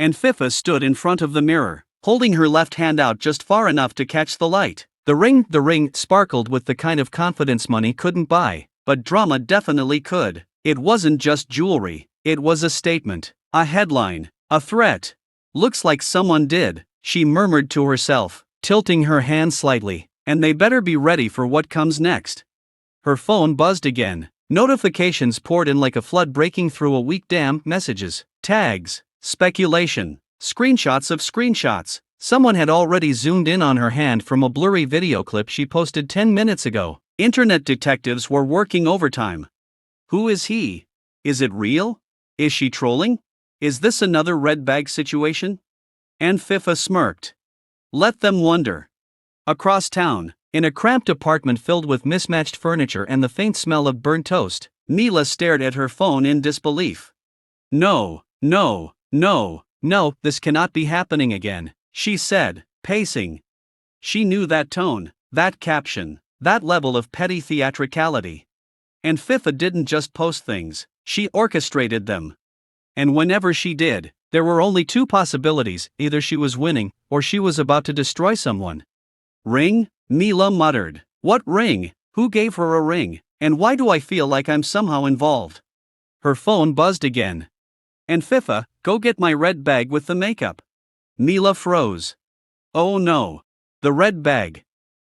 Anfifa stood in front of the mirror, holding her left hand out just far enough to catch the light. The ring sparkled with the kind of confidence money couldn't buy, but drama definitely could. It wasn't just jewelry, it was a statement, a headline, a threat. Looks like someone did, she murmured to herself, tilting her hand slightly, and they better be ready for what comes next. Her phone buzzed again. Notifications poured in like a flood breaking through a weak dam. Messages, tags, speculation, screenshots of screenshots. Someone had already zoomed in on her hand from a blurry video clip she posted 10 minutes ago. Internet detectives were working overtime. Who is he? Is it real? Is she trolling? Is this another red bag situation? Anfifa smirked. Let them wonder. Across town, in a cramped apartment filled with mismatched furniture and the faint smell of burnt toast, Mila stared at her phone in disbelief. No, this cannot be happening again, she said, pacing. She knew that tone, that caption, that level of petty theatricality. Anfifa didn't just post things, she orchestrated them. And whenever she did, there were only two possibilities: either she was winning, or she was about to destroy someone. Ring? Mila muttered. What ring? Who gave her a ring? And why do I feel like I'm somehow involved? Her phone buzzed again. Anfifa, go get my red bag with the makeup. Mila froze. Oh no. The red bag.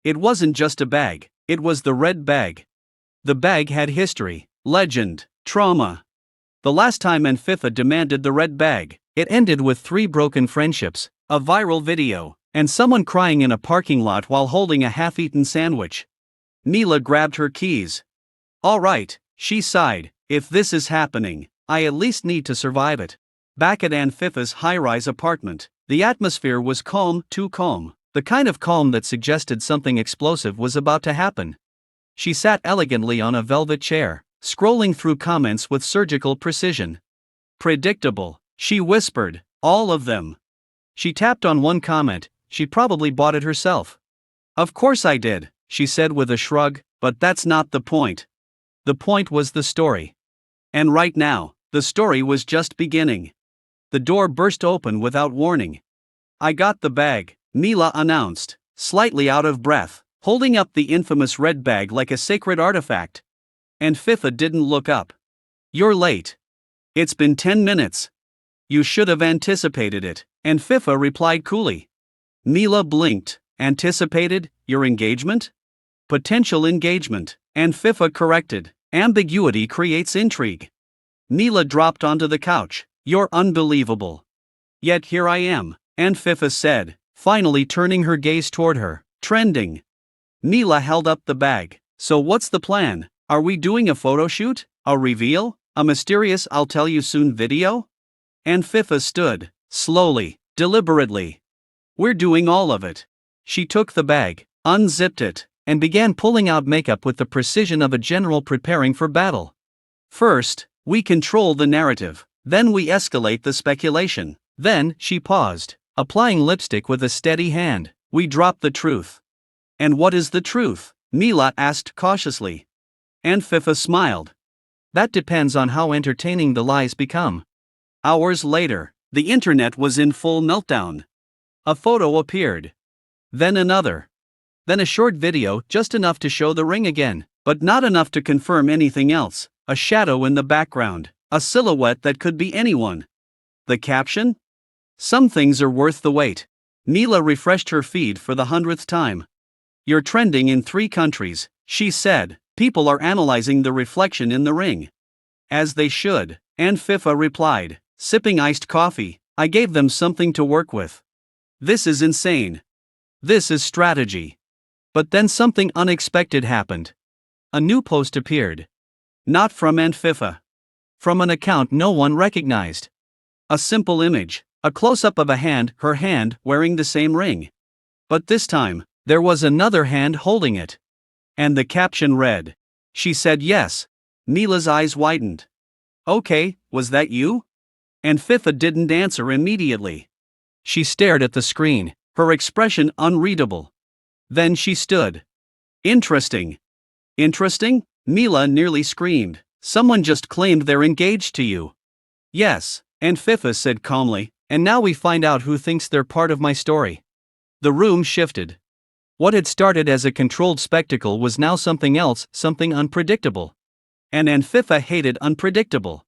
It wasn't just a bag, it was the red bag. The bag had history, legend, trauma. The last time Anfifa demanded the red bag, it ended with 3 broken friendships, a viral video, and someone crying in a parking lot while holding a half-eaten sandwich. Mila grabbed her keys. All right, she sighed, if this is happening, I at least need to survive it. Back at Anfifa's high-rise apartment, the atmosphere was calm, too calm, the kind of calm that suggested something explosive was about to happen. She sat elegantly on a velvet chair, scrolling through comments with surgical precision. Predictable, she whispered, all of them. She tapped on one comment. She probably bought it herself. Of course I did, she said with a shrug, but that's not the point. The point was the story. And right now, the story was just beginning. The door burst open without warning. I got the bag, Mila announced, slightly out of breath, holding up the infamous red bag like a sacred artifact. Anfifa didn't look up. You're late. It's been 10 minutes. You should have anticipated it, Anfifa replied coolly. Mila blinked. Anticipated? Your engagement? Potential engagement, Anfifa corrected. Ambiguity creates intrigue. Mila dropped onto the couch. You're unbelievable. Yet here I am, Anfifa said, finally turning her gaze toward her. Trending. Mila held up the bag. So what's the plan? Are we doing a photo shoot? A reveal? A mysterious I'll tell you soon video? Anfifa stood, slowly, deliberately. We're doing all of it. She took the bag, unzipped it, and began pulling out makeup with the precision of a general preparing for battle. First, we control the narrative, then we escalate the speculation. Then, she paused, applying lipstick with a steady hand, we drop the truth. And what is the truth? Mila asked cautiously. Anfifa smiled. That depends on how entertaining the lies become. Hours later, the internet was in full meltdown. A photo appeared. Then another. Then a short video, just enough to show the ring again, but not enough to confirm anything else. A shadow in the background, a silhouette that could be anyone. The caption? Some things are worth the wait. Mila refreshed her feed for the 100th time. You're trending in 3 countries, she said. People are analyzing the reflection in the ring. As they should, Anfifa replied, sipping iced coffee. I gave them something to work with. This is insane. This is strategy. But then something unexpected happened. A new post appeared. Not from Anfifa. From an account no one recognized. A simple image, a close-up of a hand, her hand, wearing the same ring. But this time, there was another hand holding it. And the caption read. She said yes. Mila's eyes widened. Okay, was that you? Anfifa didn't answer immediately. She stared at the screen, her expression unreadable. Then she stood. Interesting. Interesting? Mila nearly screamed. Someone just claimed they're engaged to you. Yes, Anfifa said calmly, And now we find out who thinks they're part of my story. The room shifted. What had started as a controlled spectacle was now something else, something unpredictable. And Anfifa hated unpredictable.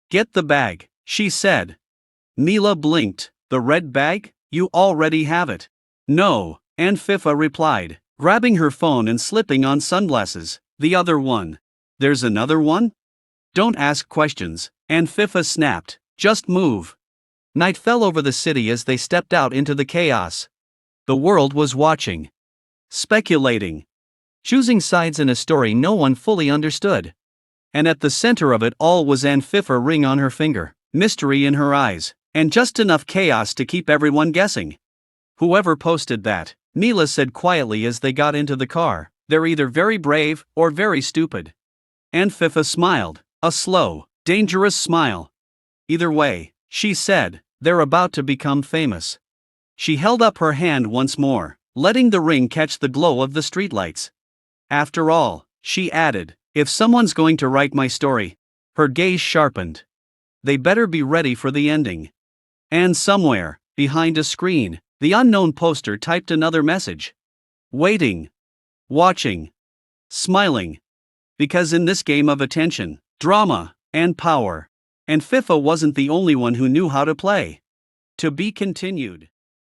Get the bag, she said. Mila blinked. The red bag? You already have it. No, Anfifa replied, grabbing her phone and slipping on sunglasses. The other one. There's another one? Don't ask questions, Anfifa snapped. Just move. Night fell over the city as they stepped out into the chaos. The world was watching. Speculating. Choosing sides in a story no one fully understood. And at the center of it all was Anfifa ring on her finger, mystery in her eyes, and just enough chaos to keep everyone guessing. Whoever posted that, Mila said quietly as they got into the car, they're either very brave or very stupid. Anfifa smiled, a slow, dangerous smile. Either way, she said, they're about to become famous. She held up her hand once more, letting the ring catch the glow of the streetlights. After all, she added, if someone's going to write my story. Her gaze sharpened. They better be ready for the ending. And somewhere, behind a screen, the unknown poster typed another message. Waiting. Watching. Smiling. Because in this game of attention, drama, and power, Anfifa wasn't the only one who knew how to play. To be continued.